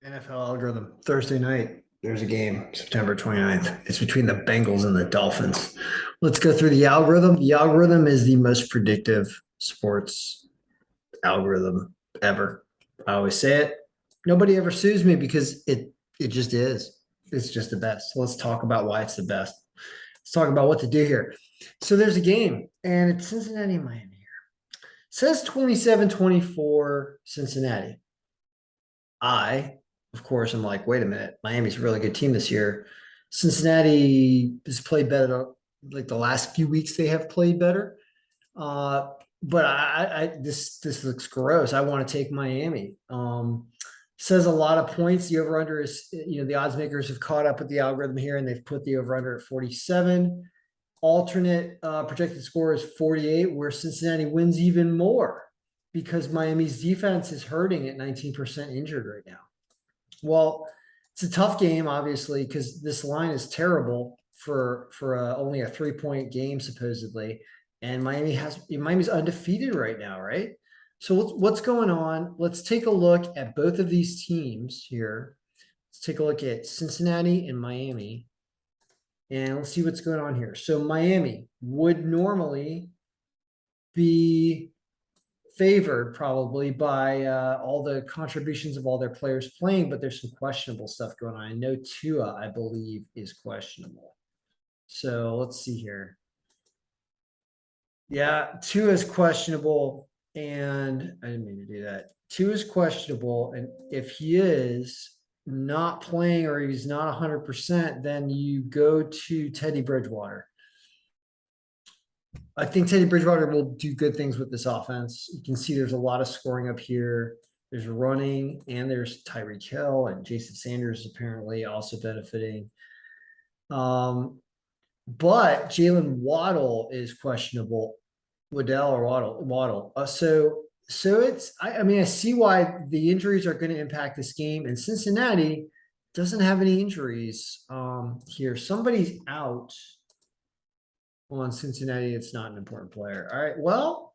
NFL algorithm. Thursday night, there's a game, September 29th. It's between the Bengals and the Dolphins. Let's go through the algorithm. The algorithm is the most predictive sports algorithm ever. I always say it. Nobody ever sues me because it just is. It's just the best. So let's talk about why it's the best. Let's talk about what to do here. So there's a game, and it's Cincinnati, Miami here. It says 27-24 Cincinnati. Of course, I'm like, wait a minute, Miami's a really good team this year. Cincinnati has played better, like the last few weeks they have played better. But this looks gross. I want to take Miami. Says a lot of points. The over under is, the odds makers have caught up with the algorithm here and they've put the over under at 47. Alternate projected score is 48, where Cincinnati wins even more because Miami's defense is hurting at 19% injured right now. Well, it's a tough game, obviously, because this line is terrible for only a 3-point game supposedly, and Miami's undefeated right now, right? So what's going on? Let's take a look at both of these teams here. Let's take a look at Cincinnati and Miami, and let's see what's going on here. So Miami would normally be favored probably by all the contributions of all their players playing, but there's some questionable stuff going on. I know Tua, I believe, is questionable. So let's see here. Yeah, Tua is questionable, and I didn't mean to do that. Tua is questionable, and if he is not playing or he's not 100%, then you go to Teddy Bridgewater. I think Teddy Bridgewater will do good things with this offense. You can see there's a lot of scoring up here. There's running, and there's Tyreek Hill and Jason Sanders apparently also benefiting. But Jalen Waddle is questionable. Waddell or Waddle. So I mean, I see why the injuries are going to impact this game, and Cincinnati doesn't have any injuries here. Somebody's out on Cincinnati. It's not an important player. All right. Well,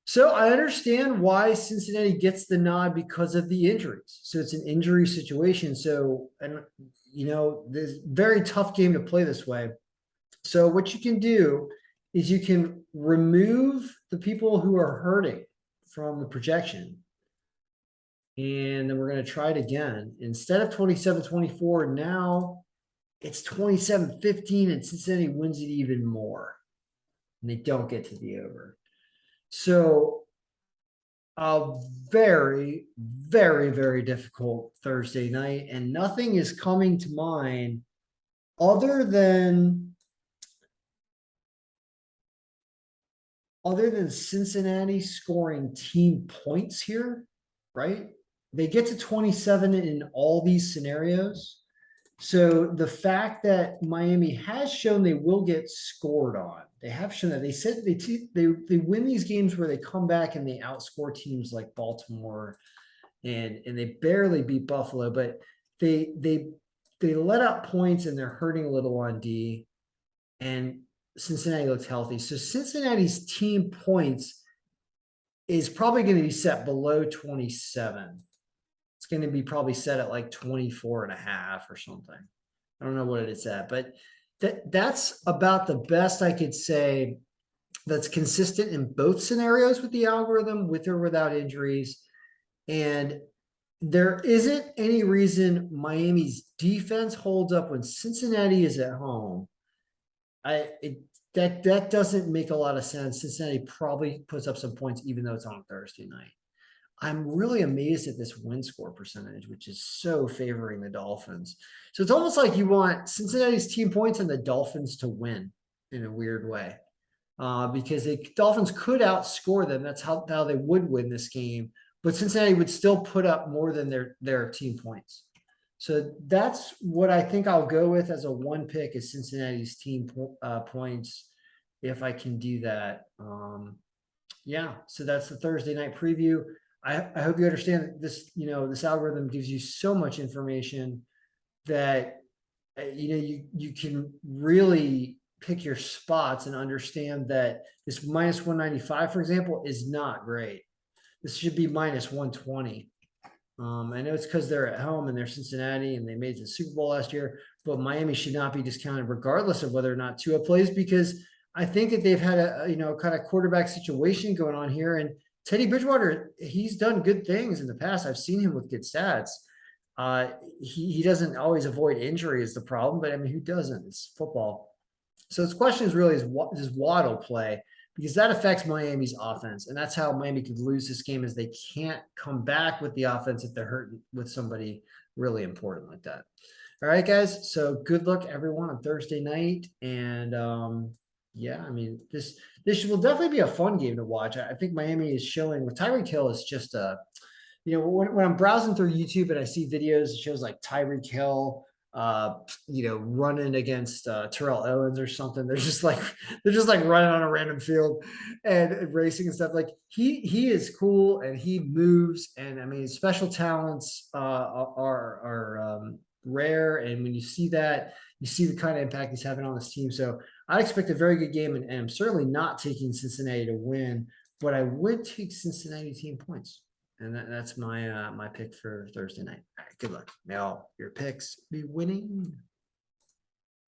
so I understand why Cincinnati gets the nod because of the injuries. So it's an injury situation. So, and this very tough game to play this way. So what you can do is you can remove the people who are hurting from the projection. And then we're going to try it again. Instead of 27-24, now it's 27-15, and Cincinnati wins it even more. And they don't get to the over. So a very, very, very difficult Thursday night, and nothing is coming to mind other than Cincinnati scoring team points here, right? They get to 27 in all these scenarios. So the fact that Miami has shown they will get scored on, they have shown that. They said they win these games where they come back and they outscore teams like Baltimore, and they barely beat Buffalo, but they let up points and they're hurting a little on D, and Cincinnati looks healthy. So Cincinnati's team points is probably going to be set below 27. It's going to be probably set at like 24 and a half or something. I don't know what it's at, but that's about the best I could say that's consistent in both scenarios with the algorithm, with or without injuries. And there isn't any reason Miami's defense holds up when Cincinnati is at home. That doesn't make a lot of sense. Cincinnati probably puts up some points, even though it's on Thursday night. I'm really amazed at this win score percentage, which is so favoring the Dolphins. So it's almost like you want Cincinnati's team points and the Dolphins to win in a weird way, because the Dolphins could outscore them. That's how they would win this game, but Cincinnati would still put up more than their team points. So that's what I think I'll go with as a one pick is Cincinnati's team points, if I can do that. Yeah, so that's the Thursday night preview. I hope you understand that this algorithm gives you so much information that you can really pick your spots and understand that this minus 195, for example, is not great. This should be minus 120. I know it's because they're at home and they're Cincinnati and they made it to the Super Bowl last year, but Miami should not be discounted regardless of whether or not Tua plays, because I think that they've had a kind of quarterback situation going on here. And Teddy Bridgewater, he's done good things in the past. I've seen him with good stats. He doesn't always avoid injury is the problem, but I mean, who doesn't? It's football. So the question is really is what does Waddle play? Because that affects Miami's offense. And that's how Miami could lose this game, is they can't come back with the offense if they're hurt with somebody really important like that. All right, guys. So good luck everyone on Thursday night. And yeah, I mean, this will definitely be a fun game to watch. I think Miami is showing with Tyreek Hill is just a, when I'm browsing through YouTube and I see videos, it shows like Tyreek Hill, running against Terrell Owens or something. They're just like running on a random field and racing and stuff. Like he is cool and he moves. And I mean, special talents are rare. And when you see that, you see the kind of impact he's having on this team. So I expect a very good game, and I'm certainly not taking Cincinnati to win, but I would take Cincinnati team points. And that's my pick for Thursday night. All right, good luck. May all your picks be winning.